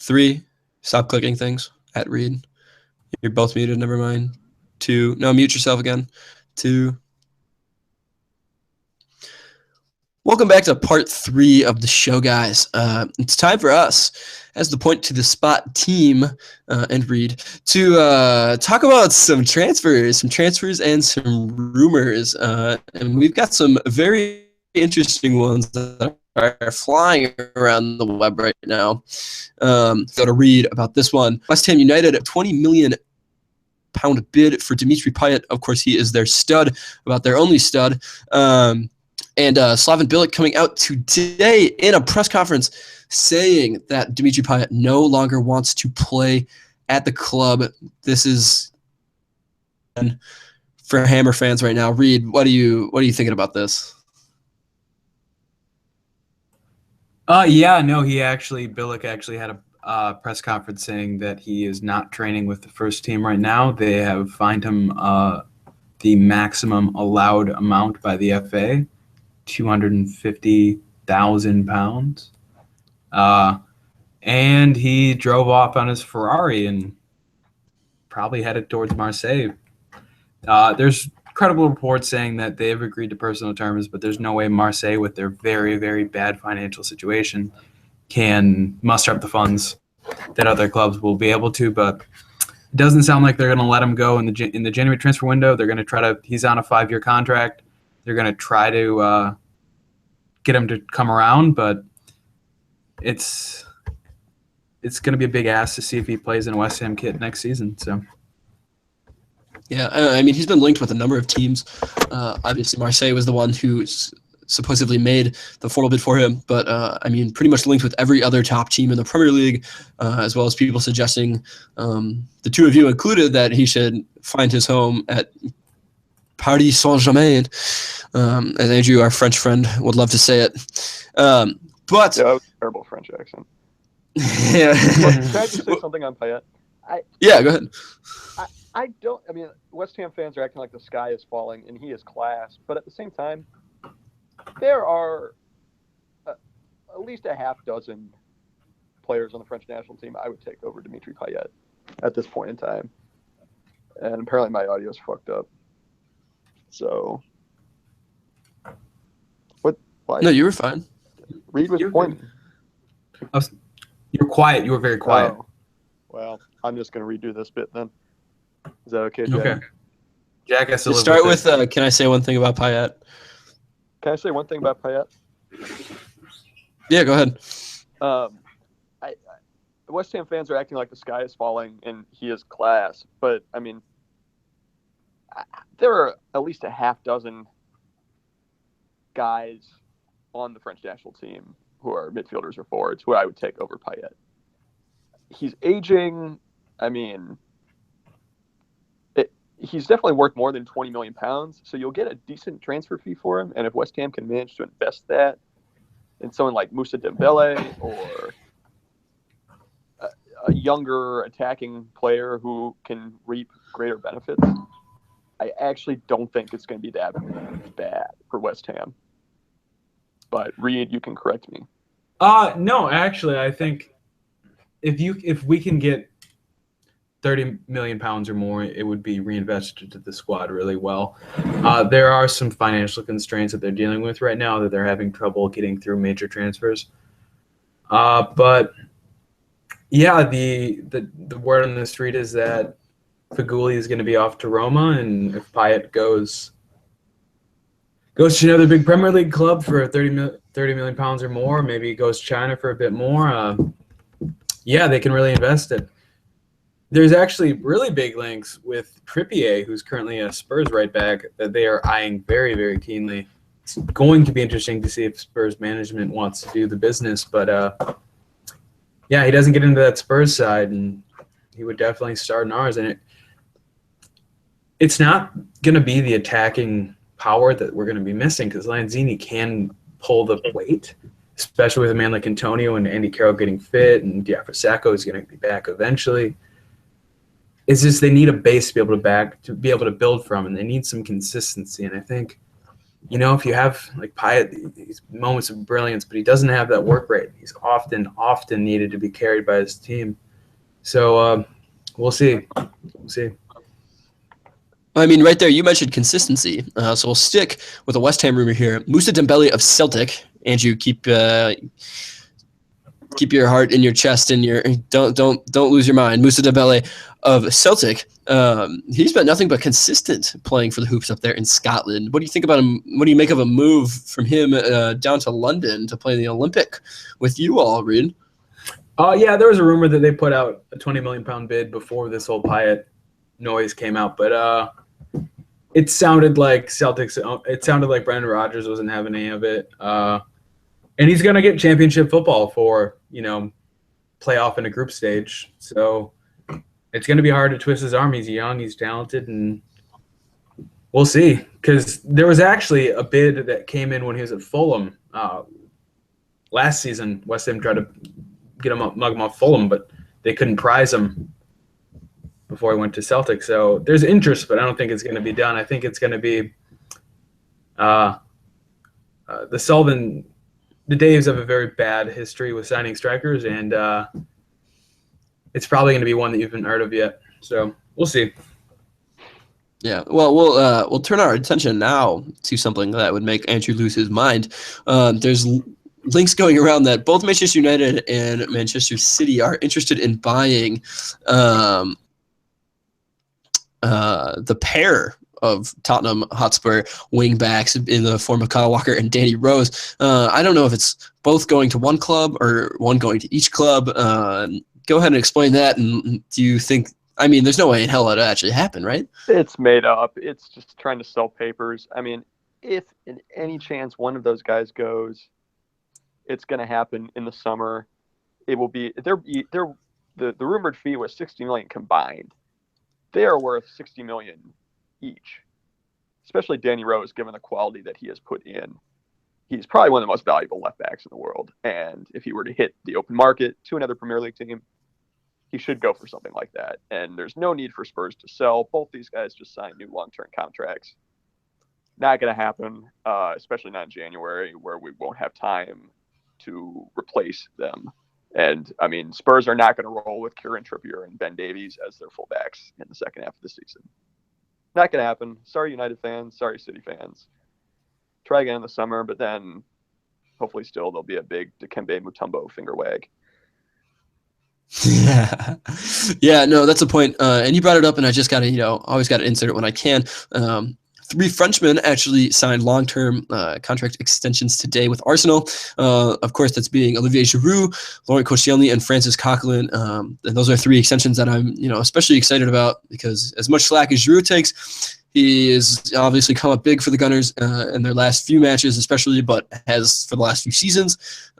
3, stop clicking things at Reed. You're both muted, never mind. 2, no, mute yourself again. 2. Welcome back to part 3 of the show, guys. It's time for us, as the point to the spot team and Reed, to talk about some transfers and some rumors. And we've got some very interesting ones that are flying around the web right now. Go to Reed about this one. West Ham United, £20 million bid for Dimitri Payet. Of course, he is their stud, about their only stud. And Slaven Bilic coming out today in a press conference saying that Dimitri Payet no longer wants to play at the club. This is for Hammer fans right now. Reed, what are you thinking about this? Bilic actually had a press conference saying that he is not training with the first team right now. They have fined him the maximum allowed amount by the FA. £250,000, and he drove off on his Ferrari and probably headed towards Marseille. There's credible reports saying that they have agreed to personal terms, but there's no way Marseille, with their very, very bad financial situation, can muster up the funds that other clubs will be able to. But it doesn't sound like they're going to let him go in the January transfer window. They're going to try to. He's on a 5-year contract. They're going to try to get him to come around, but it's going to be a big ask to see if he plays in a West Ham kit next season. So, yeah, I mean, he's been linked with a number of teams. Obviously, Marseille was the one who supposedly made the formal bid for him, but I mean, pretty much linked with every other top team in the Premier League, as well as people suggesting, the two of you included, that he should find his home at Paris Saint-Germain, as Andrew, our French friend, would love to say it. But yeah, that was a terrible French accent. Yeah. Can I just say something on Payet? Yeah, go ahead. I mean, West Ham fans are acting like the sky is falling, and he is class. But at the same time, there are at least a half dozen players on the French national team I would take over Dimitri Payet at this point in time. And apparently my audio is fucked up. So, what? Why? No, you were fine. Reed was pointing. You're quiet. You were very quiet. Oh. Well, I'm just going to redo this bit then. Is that okay, Jack? Okay. Jack, I still start with, can I say one thing about Payet? Can I say one thing about Payet? Yeah, go ahead. West Ham fans are acting like the sky is falling and he is class. But, I mean, there are at least a half dozen guys on the French national team who are midfielders or forwards who I would take over Payet. He's aging. I mean, he's definitely worth more than £20 million, so you'll get a decent transfer fee for him. And if West Ham can manage to invest that in someone like Moussa Dembele or a younger attacking player who can reap greater benefits, I actually don't think it's going to be that bad for West Ham. But Reed, you can correct me. No, actually, I think if we can get £30 million or more, it would be reinvested to the squad really well. There are some financial constraints that they're dealing with right now, that they're having trouble getting through major transfers. But yeah, the word on the street is that Feghouli is going to be off to Roma, and if Payet goes to another big Premier League club for £30 million or more, maybe he goes to China for a bit more, yeah, they can really invest it. There's actually really big links with Trippier, who's currently a Spurs right back, that they are eyeing very, very keenly. It's going to be interesting to see if Spurs management wants to do the business, but yeah, he doesn't get into that Spurs side, and he would definitely start in ours. And it's not going to be the attacking power that we're going to be missing, because Lanzini can pull the weight, especially with a man like Antonio and Andy Carroll getting fit, and Diafra Sacco is going to be back eventually. It's just they need a base to be able to build from, and they need some consistency. And I think if you have like Pyatt, these moments of brilliance, but he doesn't have that work rate. He's often needed to be carried by his team. So we'll see. We'll see. I mean, right there, you mentioned consistency. So we'll stick with a West Ham rumor here. Moussa Dembele of Celtic. Andrew, keep your heart in your chest and don't lose your mind. Moussa Dembele of Celtic. He's been nothing but consistent playing for the Hoops up there in Scotland. What do you think about him? What do you make of a move from him down to London to play in the Olympic with you all, Reed? Yeah, there was a rumor that they put out a £20 million bid before this whole Pyatt noise came out, but it sounded like Celtics. It sounded like Brendan Rodgers wasn't having any of it. And he's going to get championship football for, playoff in a group stage. So it's going to be hard to twist his arm. He's young, he's talented, and we'll see. Because there was actually a bid that came in when he was at Fulham last season. West Ham tried to mug him off Fulham, but they couldn't prize him before he went to Celtic. So there's interest, but I don't think it's going to be done. I think it's going to be the Sullivan. The Daves have a very bad history with signing strikers, and it's probably going to be one that you haven't heard of yet. So we'll see. Yeah, well, we'll turn our attention now to something that would make Andrew lose his mind. There's links going around that both Manchester United and Manchester City are interested in buying the pair of Tottenham Hotspur wing backs in the form of Kyle Walker and Danny Rose. I don't know if it's both going to one club or one going to each club. Go ahead and explain that. And do you think, I mean, there's no way in hell it'll actually happen, right? It's made up. It's just trying to sell papers. I mean, if in any chance one of those guys goes, it's going to happen in the summer. It will be, the rumored fee was $60 million combined. They are worth $60 million each, especially Danny Rose, given the quality that he has put in. He's probably one of the most valuable left backs in the world. And if he were to hit the open market to another Premier League team, he should go for something like that. And there's no need for Spurs to sell. Both these guys just signed new long-term contracts. Not going to happen, especially not in January, where we won't have time to replace them. And, I mean, Spurs are not going to roll with Kieran Trippier and Ben Davies as their fullbacks in the second half of the season. Not going to happen. Sorry, United fans. Sorry, City fans. Try again in the summer, but then hopefully still there'll be a big Dikembe Mutombo finger wag. Yeah, no, that's a point. And you brought it up, and I just got to, always got to insert it when I can. 3 Frenchmen actually signed long-term contract extensions today with Arsenal. Of course, that's being Olivier Giroud, Laurent Koscielny, and Francis Coquelin. And those are 3 extensions that I'm, especially excited about because as much slack as Giroud takes, he is obviously come up big for the Gunners in their last few matches, especially, but has for the last few seasons.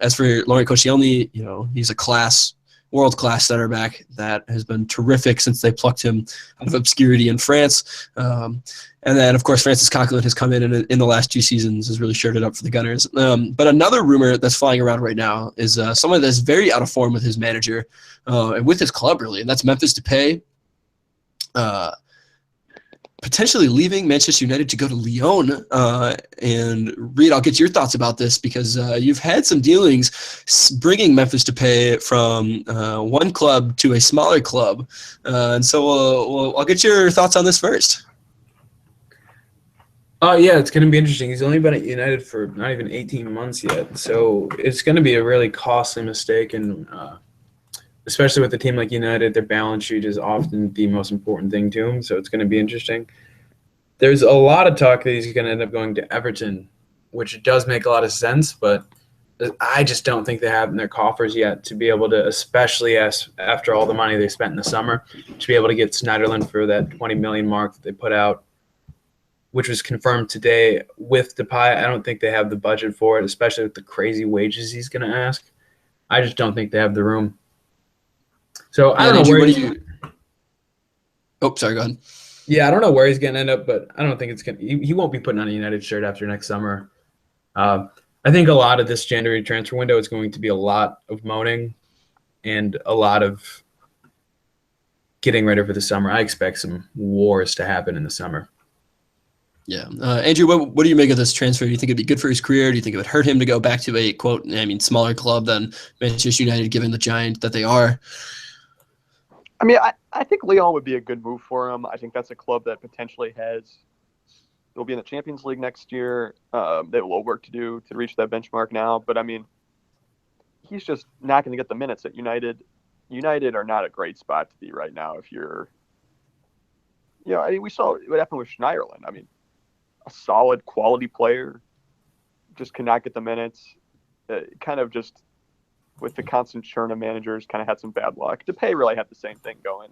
As for Laurent Koscielny, he's a world-class center back that has been terrific since they plucked him out of obscurity in France. And then, of course, Francis Coquelin has come in the last 2 seasons, has really shirted up for the Gunners. But another rumor that's flying around right now is someone that's very out of form with his manager and with his club, really, and that's Memphis Depay. Potentially leaving Manchester United to go to Lyon. And Reed, I'll get your thoughts about this because you've had some dealings bringing Memphis Depay from one club to a smaller club. And so I'll get your thoughts on this first. Yeah, it's going to be interesting. He's only been at United for not even 18 months yet. So it's going to be a really costly mistake. And especially with a team like United, their balance sheet is often the most important thing to them. So it's going to be interesting. There's a lot of talk that he's going to end up going to Everton, which does make a lot of sense, but I just don't think they have in their coffers yet to be able to, especially after all the money they spent in the summer, to be able to get Snyderland for that 20 million mark that they put out, which was confirmed today with Depay. I don't think they have the budget for it, especially with the crazy wages he's going to ask. I just don't think they have the room. So I don't know where Oh, sorry, go ahead. Yeah, I don't know where he's going to end up, but I don't think it's going to – he won't be putting on a United shirt after next summer. I think a lot of this January transfer window is going to be a lot of moaning and a lot of getting ready for the summer. I expect some wars to happen in the summer. Yeah. Andrew, what do you make of this transfer? Do you think it'd be good for his career? Do you think it would hurt him to go back to a, quote, smaller club than Manchester United, given the giant that they are? I mean, I think Lyon would be a good move for him. I think that's a club that potentially they'll be in the Champions League next year. They have a little work to do to reach that benchmark now. But, I mean, he's just not going to get the minutes at United. United are not a great spot to be right now if you're – I mean, we saw what happened with Schneiderlin. I mean, a solid quality player just cannot get the minutes. Kind of just with the constant churn of managers, kind of had some bad luck. Depay really had the same thing going.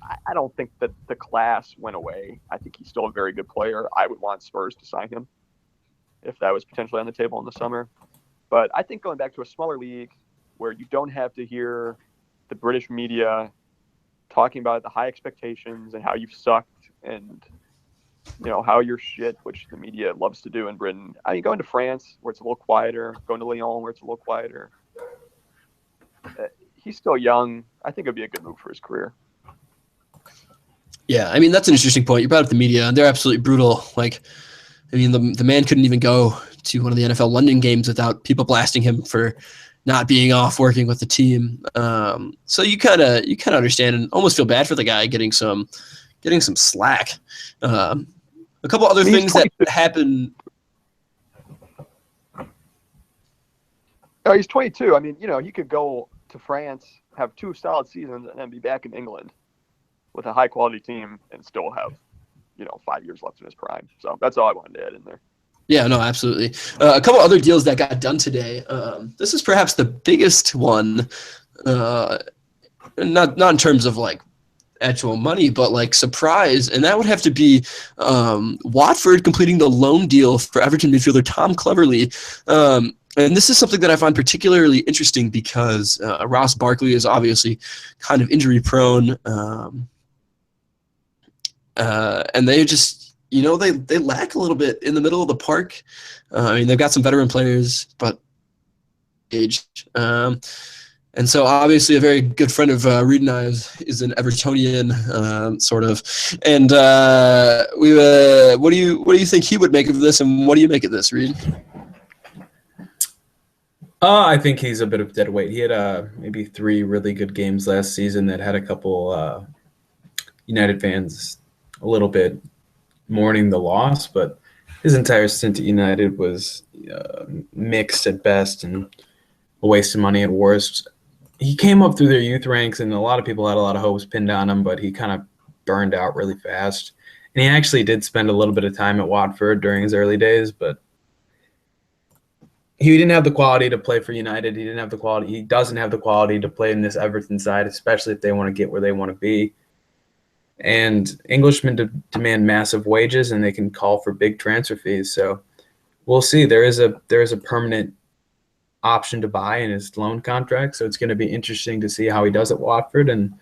I don't think that the class went away. I think he's still a very good player. I would want Spurs to sign him if that was potentially on the table in the summer. But I think going back to a smaller league where you don't have to hear the British media talking about the high expectations and how you've sucked and how you're shit, which the media loves to do in Britain. I mean, going to France where it's a little quieter, going to Lyon where it's a little quieter. He's still young. I think it'd be a good move for his career. Yeah, I mean, that's an interesting point. You brought up the media, and they're absolutely brutal. Like, I mean, the man couldn't even go to one of the NFL London games without people blasting him for not being off working with the team. So you kind of understand and almost feel bad for the guy getting some slack. A couple other things that happen. Oh, he's 22. I mean, he could go to France, have 2 solid seasons, and then be back in England with a high-quality team and still have, 5 years left in his prime. So that's all I wanted to add in there. Yeah, no, absolutely. A couple other deals that got done today. This is perhaps the biggest one, not in terms of like actual money, but like surprise, and that would have to be Watford completing the loan deal for Everton midfielder Tom Cleverley. And this is something that I find particularly interesting because Ross Barkley is obviously kind of injury prone, and they just they lack a little bit in the middle of the park. I mean, they've got some veteran players, but aged. And so obviously a very good friend of Reed and I is an Evertonian, sort of. And what do you think he would make of this, and what do you make of this, Reed? I think he's a bit of dead weight. He had maybe 3 really good games last season that had a couple United fans a little bit mourning the loss, but his entire stint at United was mixed at best and a waste of money at worst. He came up through their youth ranks, and a lot of people had a lot of hopes pinned on him, but he kind of burned out really fast. And he actually did spend a little bit of time at Watford during his early days, but he didn't have the quality to play for United. He doesn't have the quality to play in this Everton side, especially if they want to get where they want to be. And Englishmen demand massive wages, and they can call for big transfer fees. So we'll see. There is a permanent option to buy in his loan contract, so it's going to be interesting to see how he does at Watford. And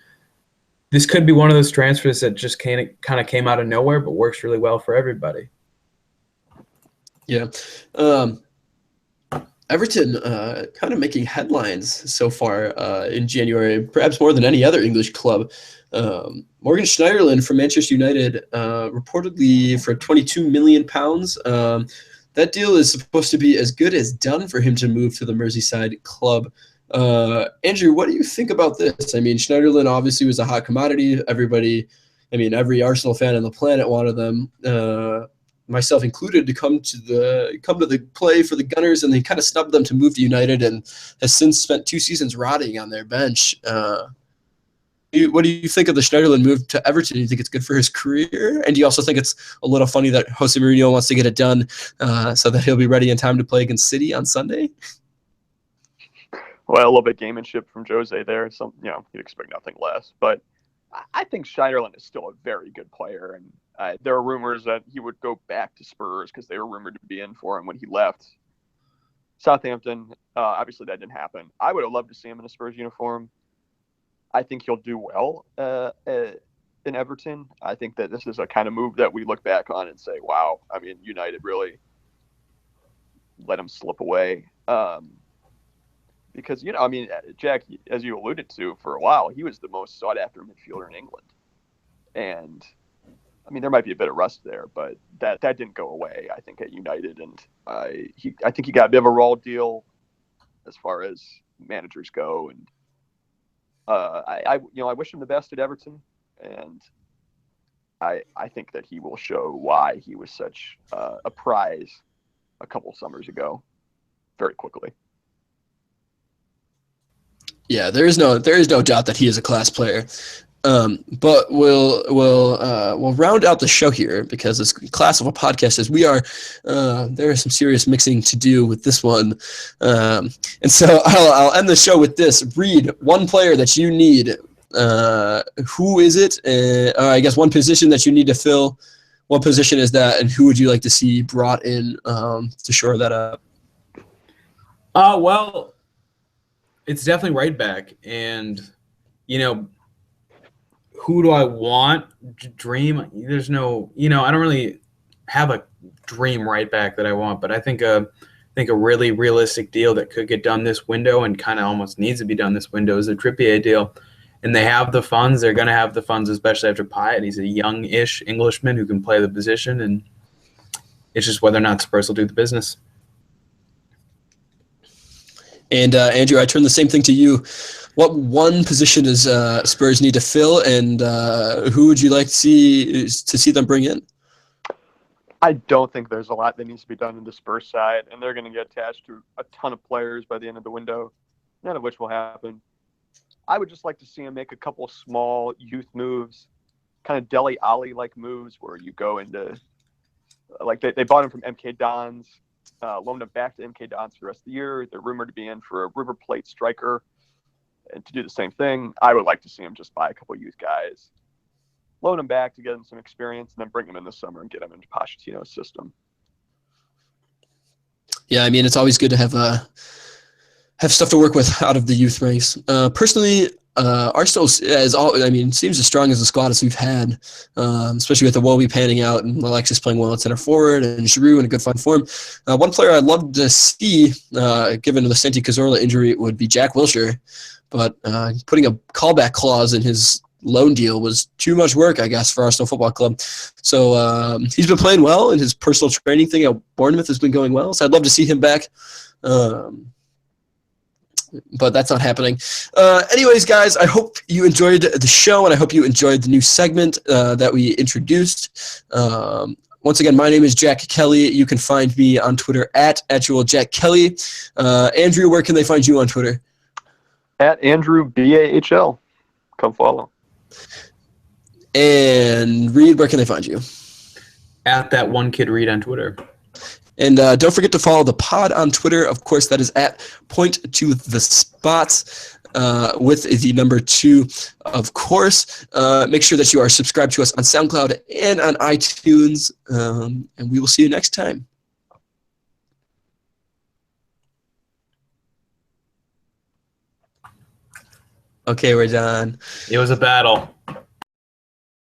this could be one of those transfers that just kind of came out of nowhere, but works really well for everybody. Yeah. Everton kind of making headlines so far in January, perhaps more than any other English club. Morgan Schneiderlin from Manchester United, reportedly for £22 million. That deal is supposed to be as good as done for him to move to the Merseyside club. Andrew, what do you think about this? I mean, Schneiderlin obviously was a hot commodity. Every Arsenal fan on the planet wanted them, myself included, to come to the play for the Gunners, and they kind of snubbed them to move to United, and has since spent 2 seasons rotting on their bench. What do you think of the Schneiderlin move to Everton? Do you think it's good for his career? And do you also think it's a little funny that Jose Mourinho wants to get it done so that he'll be ready in time to play against City on Sunday? Well, a little bit gamemanship from Jose there. You'd expect nothing less. But I think Schneiderlin is still a very good player. And there are rumors that he would go back to Spurs because they were rumored to be in for him when he left Southampton. Obviously, that didn't happen. I would have loved to see him in a Spurs uniform. I think he'll do well in Everton. I think that this is a kind of move that we look back on and say, wow, I mean, United really let him slip away. Because, Jack, as you alluded to, for a while, he was the most sought-after midfielder in England. And I mean, there might be a bit of rust there, but that didn't go away, I think, at United. And I think he got a bit of a raw deal as far as managers go. And I wish him the best at Everton. And I think that he will show why he was such a prize a couple summers ago very quickly. Yeah, there is no doubt that he is a class player. But we'll round out the show here because as class of a podcast as we are, there is some serious mixing to do with this one. And so I'll end the show with this. Reed, one player that you need. Who is it? I guess one position that you need to fill. What position is that, and who would you like to see brought in to shore that up? Well, it's definitely right back, and who do I want? Dream? There's no, I don't really have a dream right back that I want, but I think a really realistic deal that could get done this window and kind of almost needs to be done this window is a Trippier deal. And they have the funds. They're going to have the funds, especially after Pyatt. He's a young-ish Englishman who can play the position, and it's just whether or not Spurs will do the business. And Andrew, I turn the same thing to you. What one position does Spurs need to fill, and who would you like to see them bring in? I don't think there's a lot that needs to be done in the Spurs side, and they're going to get attached to a ton of players by the end of the window, none of which will happen. I would just like to see him make a couple small youth moves, kind of Dele Alli-like moves where you go into, like they bought him from MK Dons, loaned him back to MK Dons for the rest of the year. They're rumored to be in for a River Plate striker. And to do the same thing, I would like to see him just buy a couple youth guys, loan him back to get him some experience, and then bring him in this summer and get him into Pochettino's system. Yeah, I mean, it's always good to have stuff to work with out of the youth ranks. Personally, Arsenal seems as strong as the squad as we've had, especially with the Iwobi panning out and Alexis playing well at center forward and Giroud in a good fine form. One player I'd love to see, given the Santi Cazorla injury, would be Jack Wilshere, but putting a callback clause in his loan deal was too much work, I guess, for Arsenal Football Club. So he's been playing well, and his personal training thing at Bournemouth has been going well, so I'd love to see him back. But that's not happening. Anyways, guys, I hope you enjoyed the show, and I hope you enjoyed the new segment that we introduced. Once again, my name is Jack Kelly. You can find me on Twitter at @JackKelly. Andrew, where can they find you on Twitter? At Andrew BAHL. Come follow. And Reed, where can they find you? At that one kid Reed on Twitter. And don't forget to follow the pod on Twitter. Of course, that is at @PointToTheSpots with the number 2, of course. Make sure that you are subscribed to us on SoundCloud and on iTunes. And we will see you next time. Okay, we're done. It was a battle.